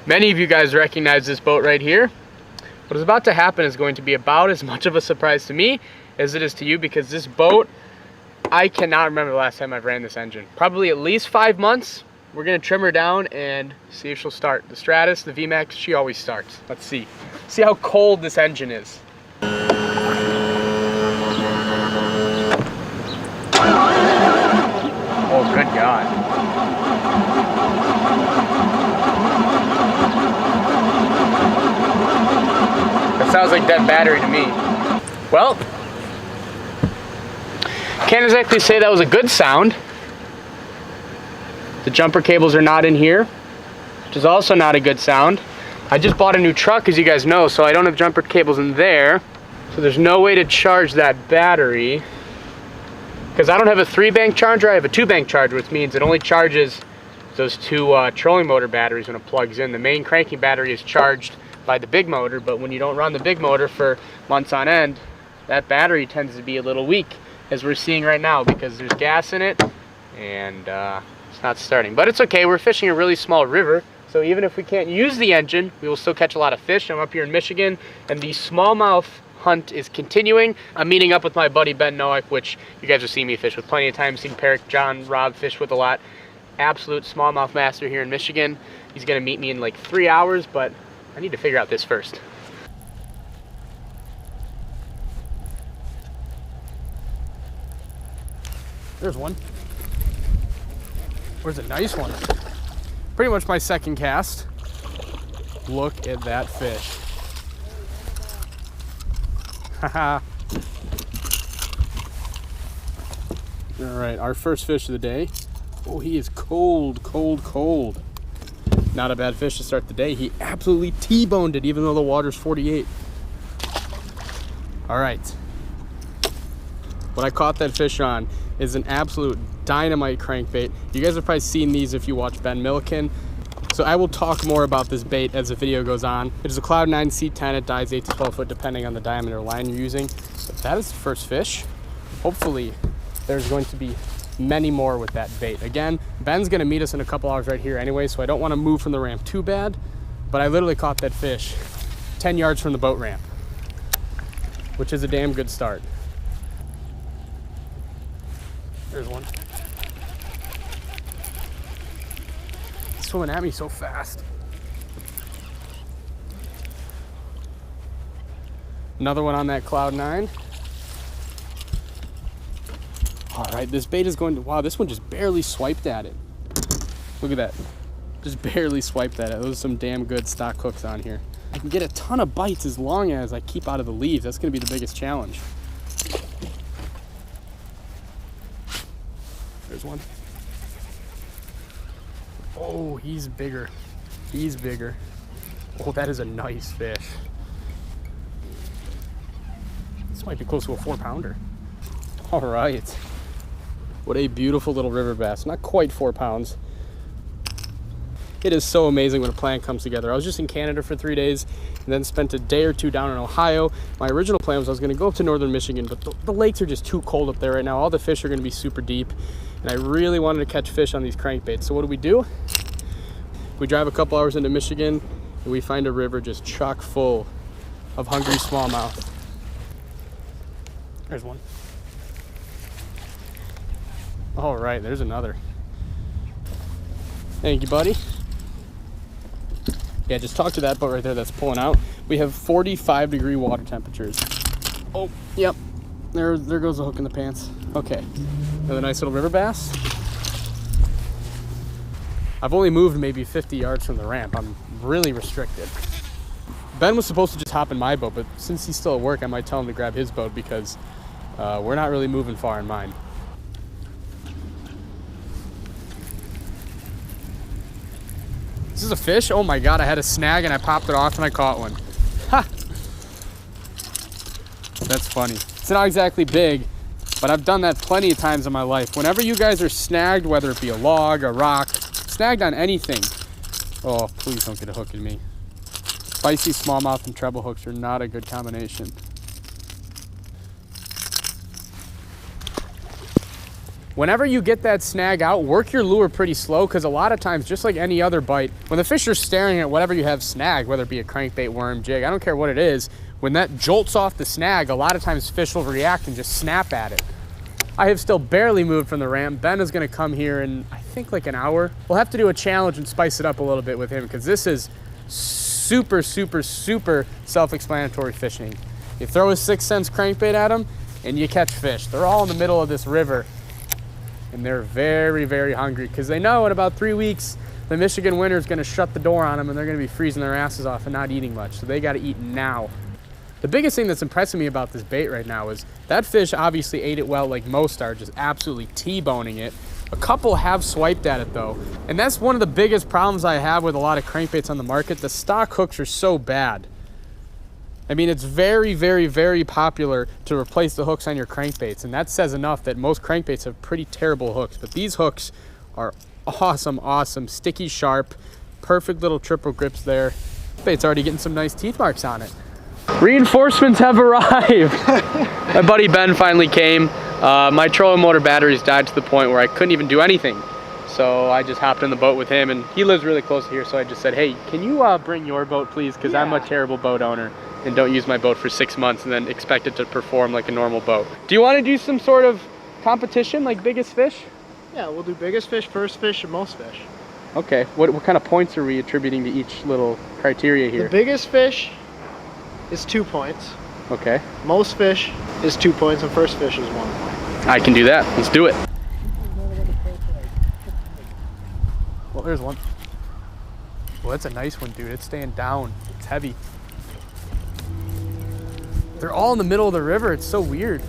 Many of you guys recognize this boat right here. What is about to happen is going to be about as much of a surprise to me as it is to you, because this boat, I cannot remember the last time I've ran this engine. Probably at least 5 months. We're gonna trim her down and see if she'll start. The Stratus, the VMAX, she always starts. Let's see. See how cold this engine is. Oh, good God. That sounds like dead battery to me. Well, can't exactly say that was a good sound. The jumper cables are not in here, which is also not a good sound. I just bought a new truck, as you guys know, so I don't have jumper cables in there. So there's no way to charge that battery. Because I don't have a 3-bank charger, I have a 2-bank charger, which means it only charges those two trolling motor batteries when it plugs in. The main cranking battery is charged by the big motor, but when you don't run the big motor for months on end, that battery tends to be a little weak, as we're seeing right now, because there's gas in it and it's not starting. But it's okay, we're fishing a really small river, so even if we can't use the engine, we will still catch a lot of fish. I'm up here in Michigan, and the smallmouth hunt is continuing. I'm meeting up with my buddy Ben Noack, which you guys have seen me fish with plenty of times, seen Peric, John, Rob fish with a lot. Absolute smallmouth master here in Michigan. He's gonna meet me in like 3 hours, but I need to figure out this first. There's one. Where's a nice one? Pretty much my second cast. Look at that fish. Haha. All right, our first fish of the day. Oh, he is cold, cold, cold. Not a bad fish to start the day. He absolutely T-boned it, even though the water's 48. All right. What I caught that fish on is an absolute dynamite crankbait. You guys have probably seen these if you watch Ben Milliken. So I will talk more about this bait as the video goes on. It is a Cloud 9 C10. It dives 8 to 12 foot depending on the diameter line you're using. But that is the first fish. Hopefully there's going to be many more with that bait. Again, Ben's gonna meet us in a couple hours right here anyway, so I don't wanna move from the ramp too bad, but I literally caught that fish 10 yards from the boat ramp, which is a damn good start. There's one. He's swimming at me so fast. Another one on that Cloud 9. All right, this bait is going to, wow, this one just barely swiped at it. Look at that, just barely swiped at it. Those are some damn good stock hooks on here. I can get a ton of bites as long as I keep out of the leaves. That's gonna be the biggest challenge. There's one. Oh, he's bigger. He's bigger. Oh, that is a nice fish. This might be close to a 4-pounder. All right. What a beautiful little river bass. Not quite 4 pounds. It is so amazing when a plan comes together. I was just in Canada for 3 days and then spent a day or two down in Ohio. My original plan was I was going to go up to northern Michigan, but the lakes are just too cold up there right now. All the fish are going to be super deep, and I really wanted to catch fish on these crankbaits. So what do? We drive a couple hours into Michigan, and we find a river just chock full of hungry smallmouth. There's one. All right, there's another. Thank you, buddy. Yeah, just talk to that boat right there that's pulling out. We have 45-degree water temperatures. Oh, yep. There goes the hook in the pants. Okay, another nice little river bass. I've only moved maybe 50 yards from the ramp. I'm really restricted. Ben was supposed to just hop in my boat, but since he's still at work, I might tell him to grab his boat because we're not really moving far in mine. This is a fish? Oh my God, I had a snag and I popped it off and I caught one. Ha! That's funny. It's not exactly big, but I've done that plenty of times in my life. Whenever you guys are snagged, whether it be a log, a rock, snagged on anything. Oh, please don't get a hook in me. Spicy smallmouth and treble hooks are not a good combination. Whenever you get that snag out, work your lure pretty slow, because a lot of times, just like any other bite, when the fish are staring at whatever you have snagged, whether it be a crankbait, worm, jig, I don't care what it is, when that jolts off the snag, a lot of times fish will react and just snap at it. I have still barely moved from the ramp. Ben is gonna come here in, I think, like an hour. We'll have to do a challenge and spice it up a little bit with him, because this is super, super, super self-explanatory fishing. You throw a 6 cents crankbait at them and you catch fish. They're all in the middle of this river and they're very, very hungry, because they know in about 3 weeks, the Michigan winter is gonna shut the door on them and they're gonna be freezing their asses off and not eating much. So they gotta eat now. The biggest thing that's impressing me about this bait right now is that fish obviously ate it well, like most are, just absolutely T-boning it. A couple have swiped at it though. And that's one of the biggest problems I have with a lot of crankbaits on the market. The stock hooks are so bad. I mean, it's very, very, very popular to replace the hooks on your crankbaits. And that says enough that most crankbaits have pretty terrible hooks. But these hooks are awesome, awesome, sticky, sharp, perfect little triple grips there. Bait's already getting some nice teeth marks on it. Reinforcements have arrived. My buddy Ben finally came. My trolling motor batteries died to the point where I couldn't even do anything. So I just hopped in the boat with him, and he lives really close here. So I just said, hey, can you bring your boat, please? Because I'm a terrible boat owner and don't use my boat for 6 months and then expect it to perform like a normal boat. Do you want to do some sort of competition, like biggest fish? Yeah, we'll do biggest fish, first fish, and most fish. Okay. What kind of points are we attributing to each little criteria here? The biggest fish is 2 points. Okay. Most fish is 2 points, and first fish is 1 point. I can do that. Let's do it. Well, there's one. Well, that's a nice one, dude. It's staying down. It's heavy. They're all in the middle of the river. It's so weird.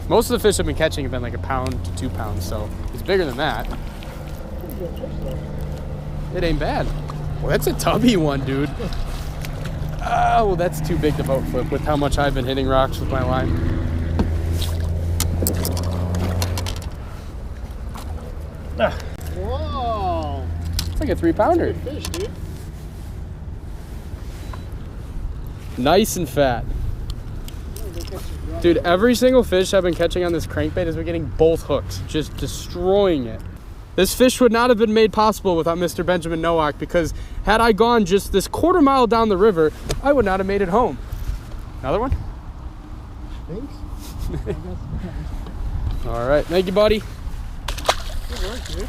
Most of the fish I've been catching have been like 1 pound to 2 pounds, so it's bigger than that. It ain't bad. Well, that's a tubby one, dude. Oh, that's too big to boat flip with how much I've been hitting rocks with my line. Whoa! It's like a 3-pounder. Good fish, dude. Nice and fat. Dude, every single fish I've been catching on this crankbait has been getting both hooks, just destroying it. This fish would not have been made possible without Mr. Benjamin Nowak, because had I gone just this 1/4 mile down the river, I would not have made it home. Another one? Thanks. All right, thank you, buddy. Good work, dude.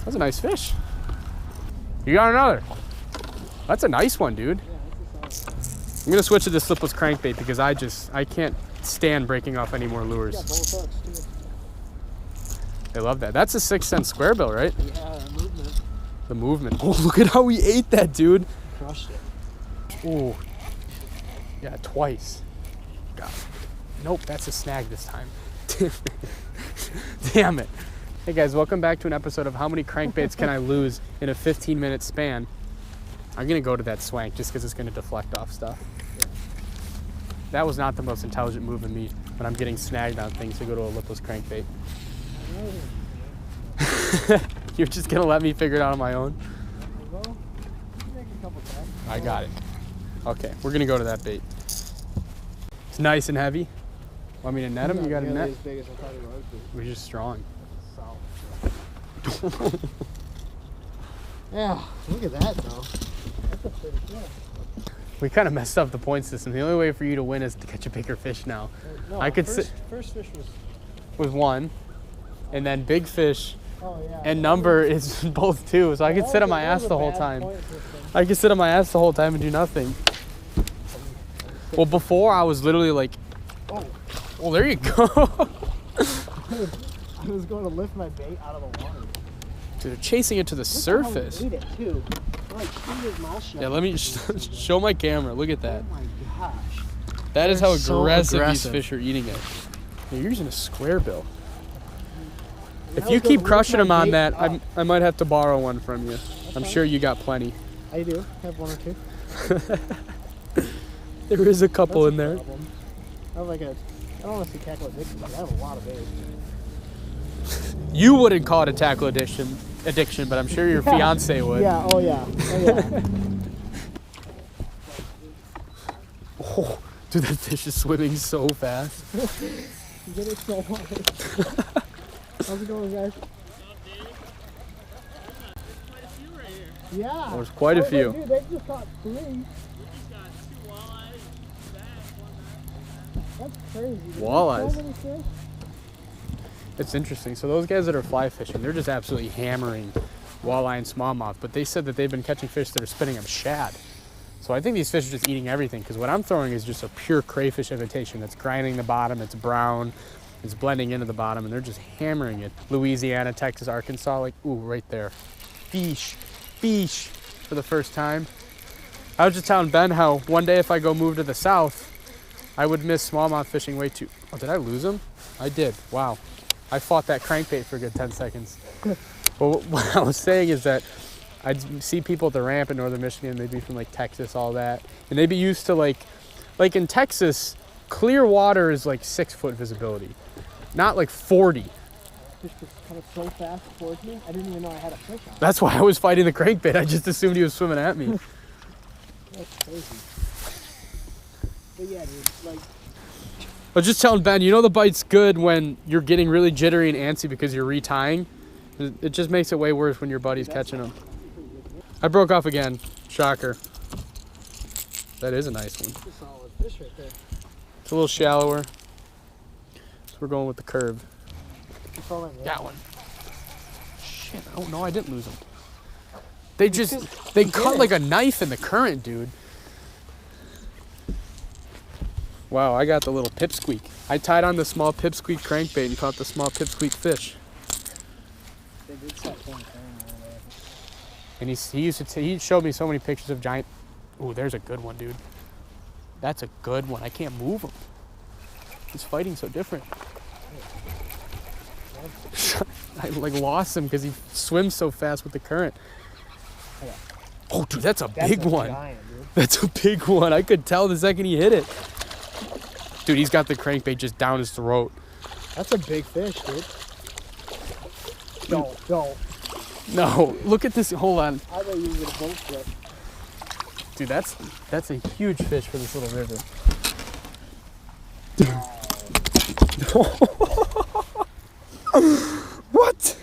That's a nice fish. You got another. That's a nice one, dude. Yeah, that's a solid. I'm gonna switch to this slipless crankbait because I can't stand breaking off any more lures. Yeah, both hooks, too. I love that. That's a 6 cent square bill, right? Yeah, movement. The movement. Oh, look at how he ate that, dude. Crushed it. Oh, yeah, twice. God. Nope, that's a snag this time. Damn it. Hey guys, welcome back to an episode of How Many Crankbaits Can I Lose in a 15-minute span? I'm gonna go to that swank just because it's gonna deflect off stuff. Yeah. That was not the most intelligent move of me when I'm getting snagged on things to go to a lipless crankbait. You're just gonna let me figure it out on my own? Well, you make a couple times. I got it. Okay, we're gonna go to that bait. It's nice and heavy. Want me to net him? You got a net? As big as I thought it would be. We're just strong. Solid. Yeah, look at that though. That's a big fish. We kind of messed up the point system. The only way for you to win is to catch a bigger fish now. No, I could first fish was 1, and then big fish yeah. and number is both 2. So I could sit on my ass the whole time. I could sit on my ass the whole time and do nothing. Well, before I was literally like, oh, well, there you go. I was going to lift my bait out of the water. Dude, they're chasing it to the surface. Ate it too. Like, his mouth shut. Yeah, let me show my camera. Look at that. Oh my gosh. That is how So aggressive these aggressive. fish are eating it. Yeah, you're using a square bill. If I you was gonna keep lift crushing my them on bait that, up. I might have to borrow one from you. I'm fine. sure you got plenty. I do have 1 or 2. There is a couple That's in a there. problem. I have like I don't want to say tackle addiction, but I have a lot of bait. You wouldn't call it a tackle addiction, but I'm sure your fiance would. Yeah, oh yeah. Oh, dude, that fish is swimming so fast. You get it so hard. How's it going, guys? Yeah. There's quite a few. Dude, they just caught 3. That's crazy. Walleyes. So many fish? It's interesting. So those guys that are fly fishing, they're just absolutely hammering walleye and smallmouth. But they said that they've been catching fish that are spitting up shad. So I think these fish are just eating everything, because what I'm throwing is just a pure crayfish imitation that's grinding the bottom. It's brown. It's blending into the bottom, and they're just hammering it. Louisiana, Texas, Arkansas, like, ooh, right there. Fish for the first time. I was just telling Ben how one day if I go move to the south, I would miss smallmouth fishing way too. Oh, did I lose him? I did. Wow. I fought that crankbait for a good 10 seconds. But what I was saying is that I'd see people at the ramp in northern Michigan, they'd be from like Texas, all that. And they'd be used to like in Texas, clear water is like 6-foot visibility, not like 40. Fish was coming so fast towards me, I didn't even know I had a fish on. That's why I was fighting the crankbait. I just assumed he was swimming at me. That's crazy. But yeah, dude, like. I was just telling Ben, you know the bite's good when you're getting really jittery and antsy because you're retying. It just makes it way worse when your buddy's catching them. I broke off again. Shocker. That is a nice one. That's a solid fish right there. It's a little shallower. So we're going with the curve. That one. Shit, oh no, I didn't lose them. They cut like a knife in the current, dude. Wow, I got the little pipsqueak. I tied on the small pipsqueak crankbait and caught the small pipsqueak fish. They did start pulling current. And he showed me so many pictures of giant. Ooh, there's a good one, dude. That's a good one. I can't move him. He's fighting so different. I like lost him because he swims so fast with the current. Oh, dude, that's a big one. Giant, dude. That's a big one. I could tell the second he hit it. Dude, he's got the crankbait just down his throat. That's a big fish, dude. Don't. No, look at this. Hold on. I thought you were gonna boat flip. Dude, that's a huge fish for this little river. What?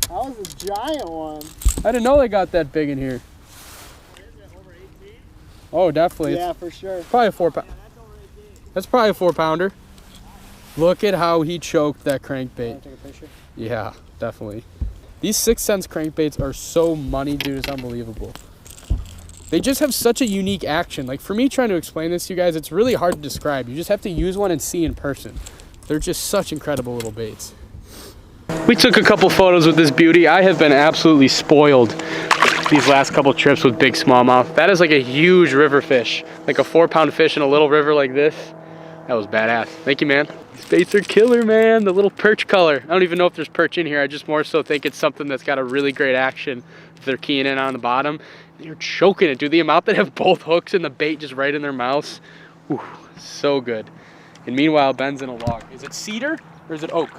That was a giant one. I didn't know they got that big in here. Oh, definitely. Yeah, for sure. Probably a 4-pound. That's probably a 4-pounder. Look at how he choked that crankbait. Want to take a picture? Yeah, definitely. These 6 cents crankbaits are so money, dude. It's unbelievable. They just have such a unique action. Like, for me trying to explain this to you guys, it's really hard to describe. You just have to use one and see in person. They're just such incredible little baits. We took a couple photos with this beauty. I have been absolutely spoiled these last couple trips with big smallmouth. That is like a huge river fish. Like a 4-pound fish in a little river like this. That was badass. Thank you, man. These baits are killer, man. The little perch color. I don't even know if there's perch in here. I just more so think it's something that's got a really great action. If they're keying in on the bottom, you're choking it, dude. The amount that have both hooks and the bait just right in their mouths. Ooh, so good. And meanwhile, Ben's in a log. Is it cedar or is it oak?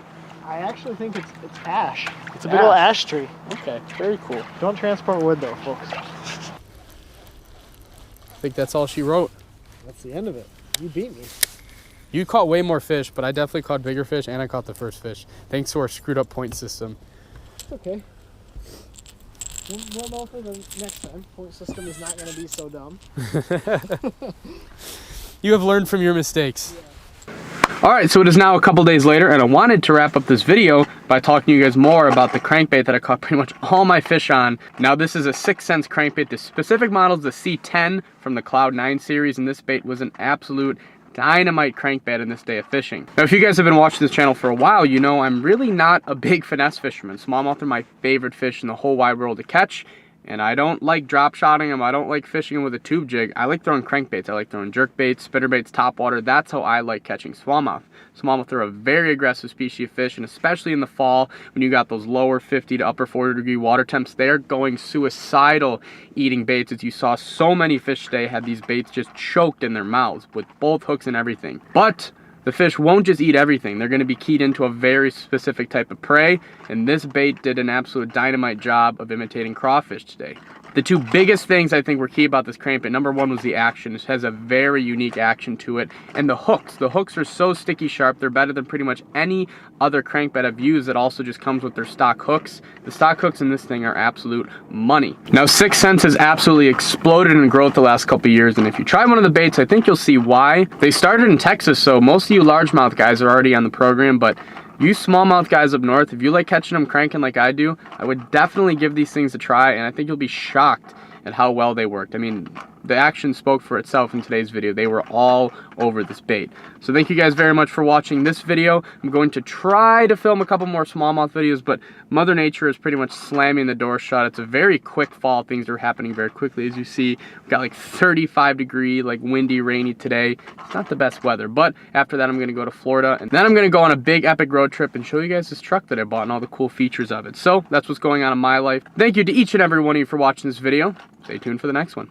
I actually think it's ash. It's a big old ash tree. Okay, very cool. Don't transport wood though, folks. I think that's all she wrote. That's the end of it. You beat me. You caught way more fish, but I definitely caught bigger fish, and I caught the first fish, thanks to our screwed up point system. It's okay. We'll know for the next time. Point system is not going to be so dumb. You have learned from your mistakes. Yeah. Alright, so it is now a couple days later, and I wanted to wrap up this video by talking to you guys more about the crankbait that I caught pretty much all my fish on. Now, this is a 6 cents crankbait. The specific model is the C10 from the Cloud 9 series, and this bait was an absolute dynamite crankbait in this day of fishing. Now, if you guys have been watching this channel for a while, you know I'm really not a big finesse fisherman. Smallmouth are my favorite fish in the whole wide world to catch, and I don't like drop shotting them. I don't like fishing them with a tube jig. I like throwing crankbaits. I like throwing jerk baits, spitter baits, topwater. That's how I like catching smallmouth. Smallmouth are a very aggressive species of fish, and especially in the fall when you got those lower 50 to upper 40 degree water temps, they're going suicidal eating baits. As you saw, so many fish today had these baits just choked in their mouths with both hooks and everything. But the fish won't just eat everything. They're going to be keyed into a very specific type of prey, and this bait did an absolute dynamite job of imitating crawfish today. The two biggest things I think were key about this crankbait, number one was the action. It has a very unique action to it. And the hooks. The hooks are so sticky sharp. They're better than pretty much any other crankbait I've used that also just comes with their stock hooks. The stock hooks in this thing are absolute money. Now, 6th Sense has absolutely exploded in growth the last couple years. And if you try one of the baits, I think you'll see why. They started in Texas, so most of you largemouth guys are already on the program, but you smallmouth guys up north, if you like catching them cranking like I do, I would definitely give these things a try, and I think you'll be shocked at how well they worked. I mean, the action spoke for itself in today's video. They were all over this bait. So thank you guys very much for watching this video. I'm going to try to film a couple more smallmouth videos, but Mother Nature is pretty much slamming the door shut. It's a very quick fall. Things are happening very quickly. As you see, we've got like 35-degree, like windy, rainy today. It's not the best weather, but after that I'm gonna go to Florida, and then I'm gonna go on a big epic road trip and show you guys this truck that I bought and all the cool features of it. So that's what's going on in my life. Thank you to each and every one of you for watching this video. Stay tuned for the next one.